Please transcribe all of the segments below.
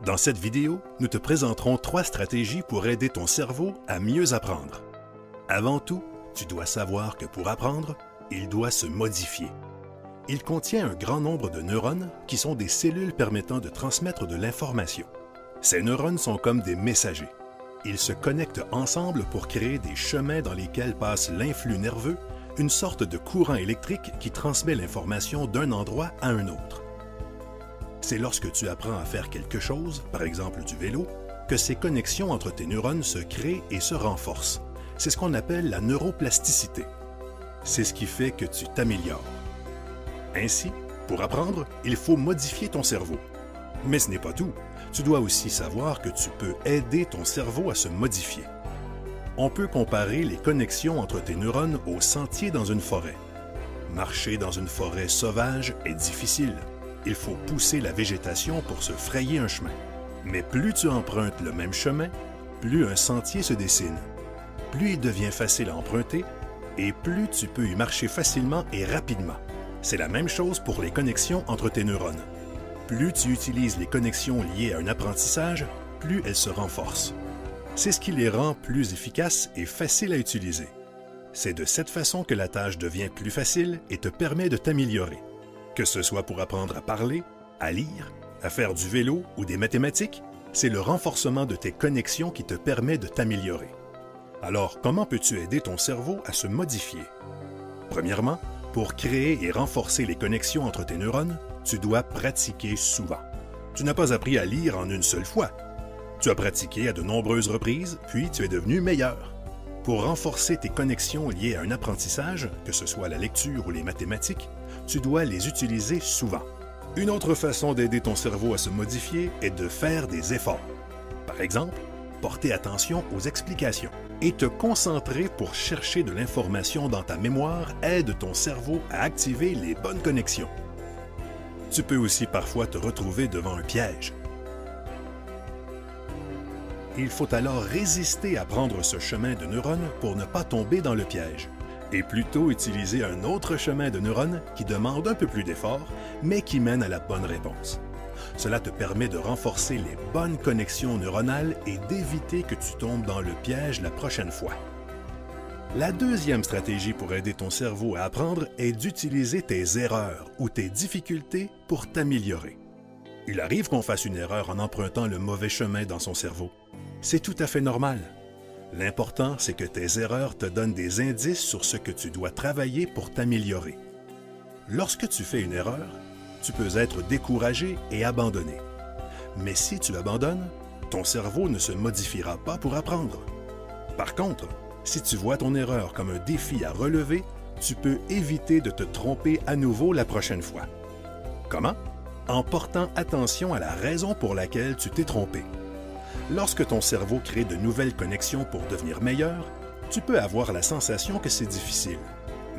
Dans cette vidéo, nous te présenterons 3 stratégies pour aider ton cerveau à mieux apprendre. Avant tout, tu dois savoir que pour apprendre, il doit se modifier. Il contient un grand nombre de neurones qui sont des cellules permettant de transmettre de l'information. Ces neurones sont comme des messagers. Ils se connectent ensemble pour créer des chemins dans lesquels passe l'influx nerveux, une sorte de courant électrique qui transmet l'information d'un endroit à un autre. C'est lorsque tu apprends à faire quelque chose, par exemple du vélo, que ces connexions entre tes neurones se créent et se renforcent. C'est ce qu'on appelle la neuroplasticité. C'est ce qui fait que tu t'améliores. Ainsi, pour apprendre, il faut modifier ton cerveau. Mais ce n'est pas tout. Tu dois aussi savoir que tu peux aider ton cerveau à se modifier. On peut comparer les connexions entre tes neurones au sentier dans une forêt. Marcher dans une forêt sauvage est difficile. Il faut pousser la végétation pour se frayer un chemin. Mais plus tu empruntes le même chemin, plus un sentier se dessine. Plus il devient facile à emprunter et plus tu peux y marcher facilement et rapidement. C'est la même chose pour les connexions entre tes neurones. Plus tu utilises les connexions liées à un apprentissage, plus elles se renforcent. C'est ce qui les rend plus efficaces et faciles à utiliser. C'est de cette façon que la tâche devient plus facile et te permet de t'améliorer. Que ce soit pour apprendre à parler, à lire, à faire du vélo ou des mathématiques, c'est le renforcement de tes connexions qui te permet de t'améliorer. Alors, comment peux-tu aider ton cerveau à se modifier? Premièrement, pour créer et renforcer les connexions entre tes neurones, tu dois pratiquer souvent. Tu n'as pas appris à lire en une seule fois. Tu as pratiqué à de nombreuses reprises, puis tu es devenu meilleur. Pour renforcer tes connexions liées à un apprentissage, que ce soit la lecture ou les mathématiques, tu dois les utiliser souvent. Une autre façon d'aider ton cerveau à se modifier est de faire des efforts. Par exemple, porter attention aux explications et te concentrer pour chercher de l'information dans ta mémoire aide ton cerveau à activer les bonnes connexions. Tu peux aussi parfois te retrouver devant un piège. Il faut alors résister à prendre ce chemin de neurones pour ne pas tomber dans le piège, et plutôt utiliser un autre chemin de neurones qui demande un peu plus d'effort, mais qui mène à la bonne réponse. Cela te permet de renforcer les bonnes connexions neuronales et d'éviter que tu tombes dans le piège la prochaine fois. La deuxième stratégie pour aider ton cerveau à apprendre est d'utiliser tes erreurs ou tes difficultés pour t'améliorer. Il arrive qu'on fasse une erreur en empruntant le mauvais chemin dans son cerveau. C'est tout à fait normal. L'important, c'est que tes erreurs te donnent des indices sur ce que tu dois travailler pour t'améliorer. Lorsque tu fais une erreur, tu peux être découragé et abandonné. Mais si tu abandonnes, ton cerveau ne se modifiera pas pour apprendre. Par contre, si tu vois ton erreur comme un défi à relever, tu peux éviter de te tromper à nouveau la prochaine fois. Comment? En portant attention à la raison pour laquelle tu t'es trompé. Lorsque ton cerveau crée de nouvelles connexions pour devenir meilleur, tu peux avoir la sensation que c'est difficile,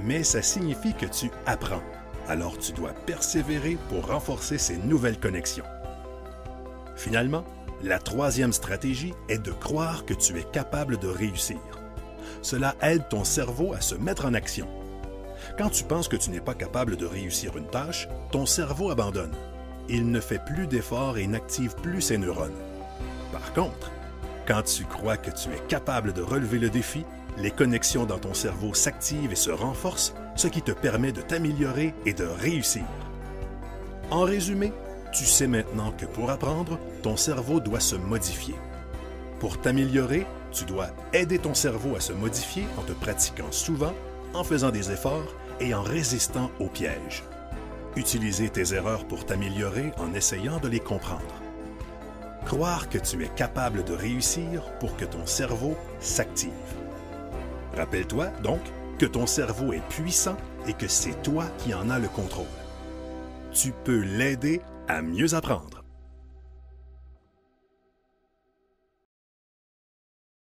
mais ça signifie que tu apprends. Alors tu dois persévérer pour renforcer ces nouvelles connexions. Finalement, la troisième stratégie est de croire que tu es capable de réussir. Cela aide ton cerveau à se mettre en action. Quand tu penses que tu n'es pas capable de réussir une tâche, ton cerveau abandonne. Il ne fait plus d'efforts et n'active plus ses neurones. Par contre, quand tu crois que tu es capable de relever le défi, les connexions dans ton cerveau s'activent et se renforcent, ce qui te permet de t'améliorer et de réussir. En résumé, tu sais maintenant que pour apprendre, ton cerveau doit se modifier. Pour t'améliorer, tu dois aider ton cerveau à se modifier en te pratiquant souvent, en faisant des efforts et en résistant aux pièges. Utiliser tes erreurs pour t'améliorer en essayant de les comprendre. Croire que tu es capable de réussir pour que ton cerveau s'active. Rappelle-toi donc que ton cerveau est puissant et que c'est toi qui en as le contrôle. Tu peux l'aider à mieux apprendre.